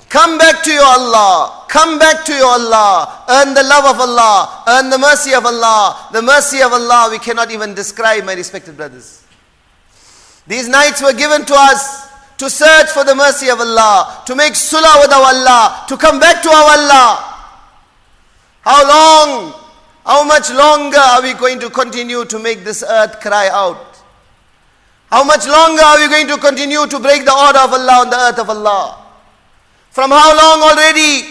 Come back to your Allah. Come back to your Allah. Earn the love of Allah. Earn the mercy of Allah. The mercy of Allah we cannot even describe, my respected brothers. These nights were given to us to search for the mercy of Allah, to make sulah with our Allah, to come back to our Allah. How long, how much longer are we going to continue to make this earth cry out? How much longer are we going to continue to break the order of Allah on the earth of Allah? From how long already?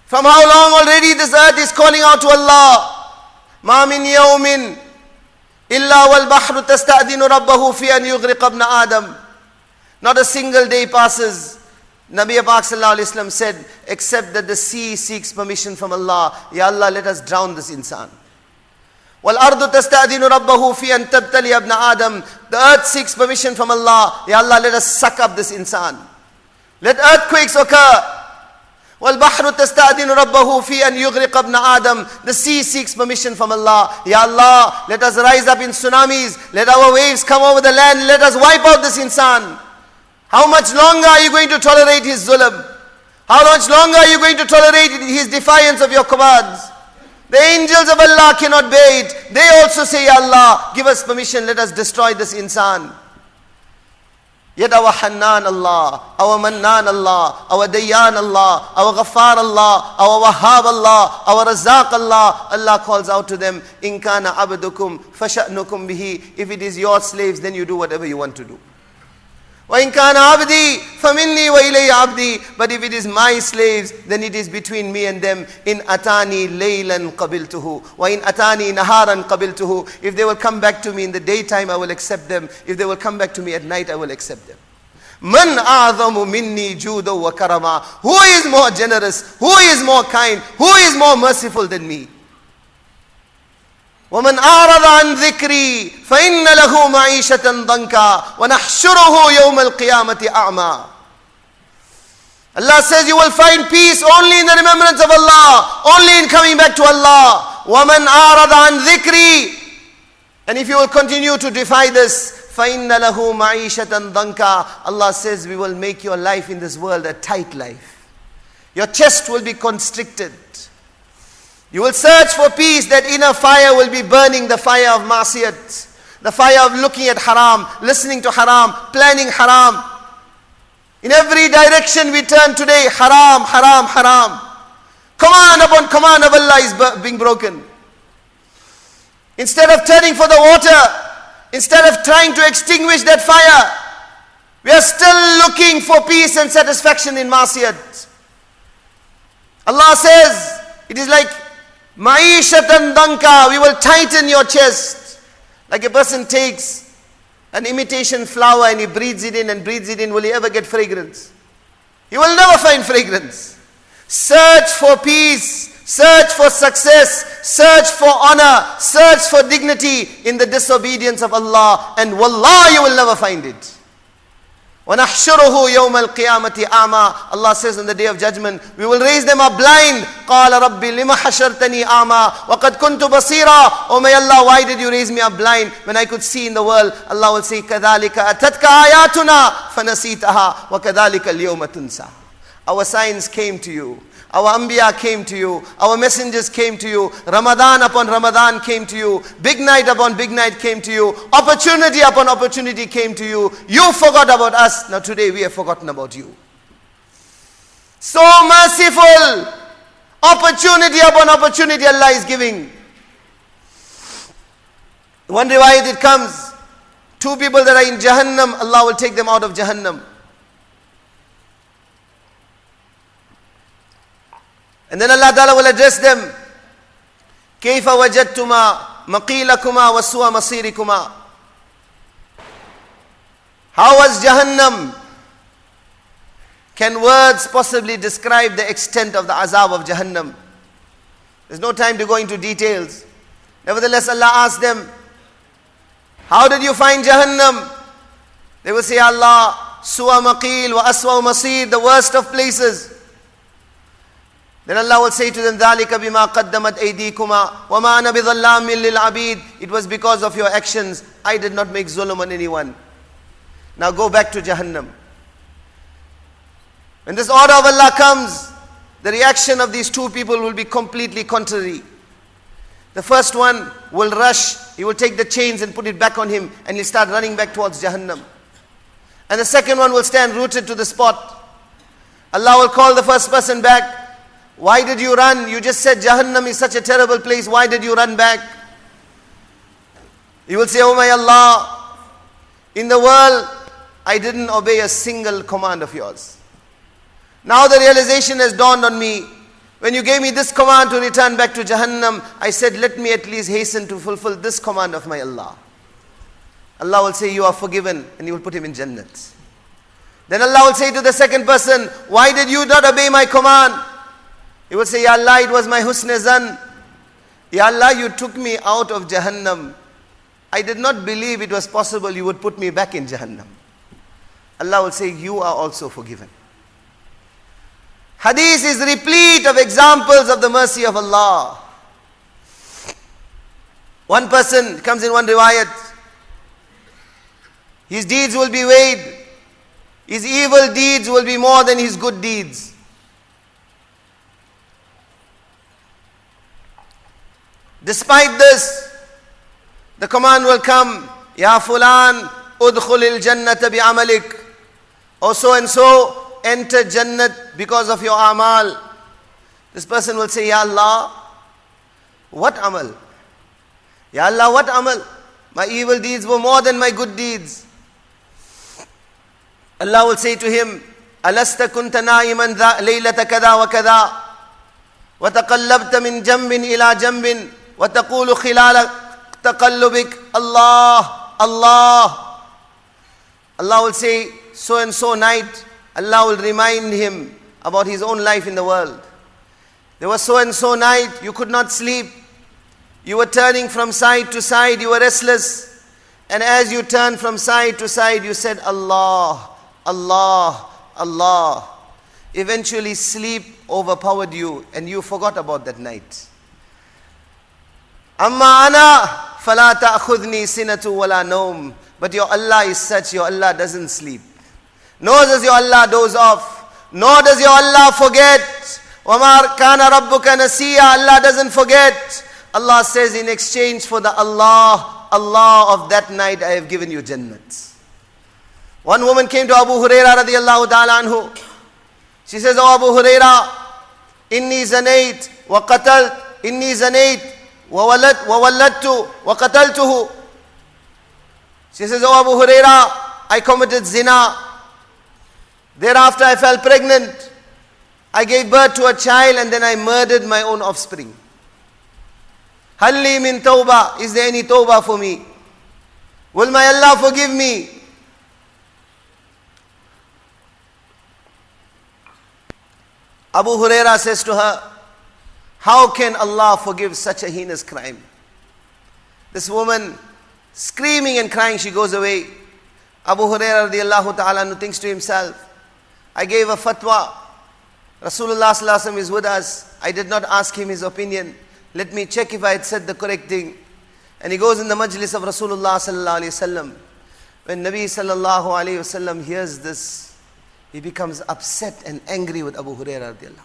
From how long already this earth is calling out to Allah? مَا مِنْ يَوْمٍ إِلَّا وَالْبَحْرُ تَسْتَأْذِنُ رَبَّهُ فِي أَنْ يُغْرِقَ ابْنَ آدَمَ. Not a single day passes, Nabi Pak Sallallahu Alaihi Wasallam said, except that the sea seeks permission from Allah. Ya Allah, let us drown this insan. وَالْأَرْضُ تَسْتَأْذِنُ رَبَّهُ فِي أَنْ تَبْتَلِيَ ابْنَ آدَمَ. The earth seeks permission from Allah. Ya Allah, let us suck up this insan. Let earthquakes occur. وَالْبَحْرُ تَسْتَأْذِنُ رَبَّهُ فِي أَنْ يُغْرِقَ ابْنَ آدَمَ. The sea seeks permission from Allah. Ya Allah, let us rise up in tsunamis. Let our waves come over the land. Let us wipe out this insan. How much longer are you going to tolerate his zulm? How much longer are you going to tolerate his defiance of your commands? The angels of Allah cannot bear it. They also say, Ya Allah, give us permission, let us destroy this insan. Yet our Hannan Allah, our Mannan Allah, our Dayyan Allah, our Ghaffar Allah, our Wahhab Allah, our Razzaq Allah, Allah calls out to them, In kana abdukum fasha'nukum bihi. If it is your slaves, then you do whatever you want to do. وَإِنْ كَانَ عَبْدِي فَمِنِّي وَإِلَيَّ عَبْدِي. But if it is my slaves, then it is between me and them. إِنْ أَتَانِي لَيْلًا قَبِلْتُهُ وَإِنْ أَتَانِي نَهَارًا قَبِلْتُهُ. If they will come back to me in the daytime, I will accept them. If they will come back to me at night, I will accept them. مَنْ أَعْظَمُ مِنِّي جُودًا وَكَرَمًا. Who is more generous? Who is more kind? Who is more merciful than me? وَمَنْ أَعْرَضَ عَنْ ذِكْرِي فَإِنَّ لَهُ مَعِيشَةً ضَنْكًا وَنَحْشُرُهُ يَوْمَ الْقِيَامَةِ أَعْمَى. Allah says you will find peace only in the remembrance of Allah, only in coming back to Allah. وَمَنْ أَعْرَضَ عَنْ ذِكْرِي. And if you will continue to defy this, فَإِنَّ لَهُ مَعِيشَةً ضَنْكًا. Allah says we will make your life in this world a tight life. Your chest will be constricted. You will search for peace, that inner fire will be burning, the fire of ma'siyat, the fire of looking at haram, listening to haram, planning haram. In every direction we turn today, haram, haram, haram. Command upon command of Allah is being broken. Instead of turning for the water, instead of trying to extinguish that fire, we are still looking for peace and satisfaction in ma'siyat. Allah says, it is like Ma'ishatan danka, we will tighten your chest. Like a person takes an imitation flower and he breathes it in and breathes it in, will he ever get fragrance? He will never find fragrance. Search for peace, search for success, search for honor, search for dignity in the disobedience of Allah, and wallah, you will never find it. وَنَحْشُرُهُ يَوْمَ الْقِيَامَةِ أَعْمَى. Allah says on the day of judgment, we will raise them up blind. قَالَ رَبِّ لِمَ حَشَرْتَنِي أَعْمَى وَقَدْ كُنْتُ بَصِيرًا. Oh my Allah, why did you raise me up blind when I could see in the world? Allah will say, كَذَلِكَ أَتَتْكَ آيَاتُنَا فَنَسِيتَهَا وَكَذَلِكَ الْيَوْمَ تُنْسَى. Our signs came to you. Our Anbiya came to you. Our messengers came to you. Ramadan upon Ramadan came to you. Big night upon big night came to you. Opportunity upon opportunity came to you. You forgot about us. Now today we have forgotten about you. So merciful. Opportunity upon opportunity Allah is giving. One riwayat it comes, two people that are in Jahannam, Allah will take them out of Jahannam. And then Allah Ta'ala will address them. كَيْفَ وَجَدْتُمَا مَقِيلَكُمَا وَسُوَ مَصِيرِكُمَا. How was Jahannam? Can words possibly describe the extent of the azab of Jahannam? There's no time to go into details. Nevertheless, Allah asked them, how did you find Jahannam? They will say, Allah, suwa maqil wa aswa masir, the worst of places. Then Allah will say to them, ذَلِكَ بِمَا قَدَّمَتْ أَيْدِيكُمَا وَمَا أَنَا بِظَلَّامٍ لِلْعَبِيدِ. It was because of your actions. I did not make zulm on anyone. Now go back to Jahannam. When this order of Allah comes, the reaction of these two people will be completely contrary. The first one will rush, he will take the chains and put it back on him, and he'll start running back towards Jahannam. And the second one will stand rooted to the spot. Allah will call the first person back. Why did you run? You just said Jahannam is such a terrible place. Why did you run back? He will say, oh my Allah, in the world, I didn't obey a single command of yours. Now the realization has dawned on me. When you gave me this command to return back to Jahannam, I said, let me at least hasten to fulfill this command of my Allah. Allah will say, you are forgiven, and He will put him in Jannat. Then Allah will say to the second person, why did you not obey my command? He will say, Ya Allah, it was my husn zan. Ya Allah, you took me out of Jahannam. I did not believe it was possible you would put me back in Jahannam. Allah will say, you are also forgiven. Hadith is replete of examples of the mercy of Allah. One person comes in one riwayat. His deeds will be weighed. His evil deeds will be more than his good deeds. Despite this, the command will come, Ya Fulan, udkhulil jannata bi amalik. Or so and so, enter Jannat because of your amal. This person will say, Ya Allah, what amal? Ya Allah, what amal? My evil deeds were more than my good deeds. Allah will say to him, Alasta kunta na'iman laylata kada wa kada wa taqallabta min jambin ila jambin wa taqulu khilala taqallubik Allah, Allah. Allah will say, so and so night, Allah will remind him about his own life in the world. There was so and so night, you could not sleep. You were turning from side to side, you were restless. And as you turned from side to side, you said, Allah, Allah, Allah. Eventually sleep overpowered you and you forgot about that night. Amma ana fala ta'khudni sinatu wala nawm. But your Allah is such, your Allah doesn't sleep. Nor does your Allah doze off. Nor does your Allah forget. وَمَا كَانَ رَبُّكَ نَسِيًّا. Allah doesn't forget. Allah says, in exchange for the Allah of that night, I have given you Jannat. One woman came to Abu Huraira radiyallahu ta'ala anhu. She says, oh Abu Huraira, inni zanayt wa qatalt, inni zanayt wa walladtu wa qataltuhu. She says, oh Abu Huraira, I committed zina. Thereafter I fell pregnant. I gave birth to a child and then I murdered my own offspring. Halli min tawbah. Is there any tawbah for me? Will my Allah forgive me? Abu Huraira says to her, how can Allah forgive such a heinous crime? This woman, screaming and crying, she goes away. Abu Huraira radiallahu ta'ala thinks to himself, I gave a fatwa. Rasulullah sallallahu alaihi wasallam is with us. I did not ask him his opinion. Let me check if I had said the correct thing. And he goes in the majlis of Rasulullah sallallahu alaihi wasallam. When Nabi sallallahu alaihi wasallam hears this, he becomes upset and angry with Abu Huraira radiallahu.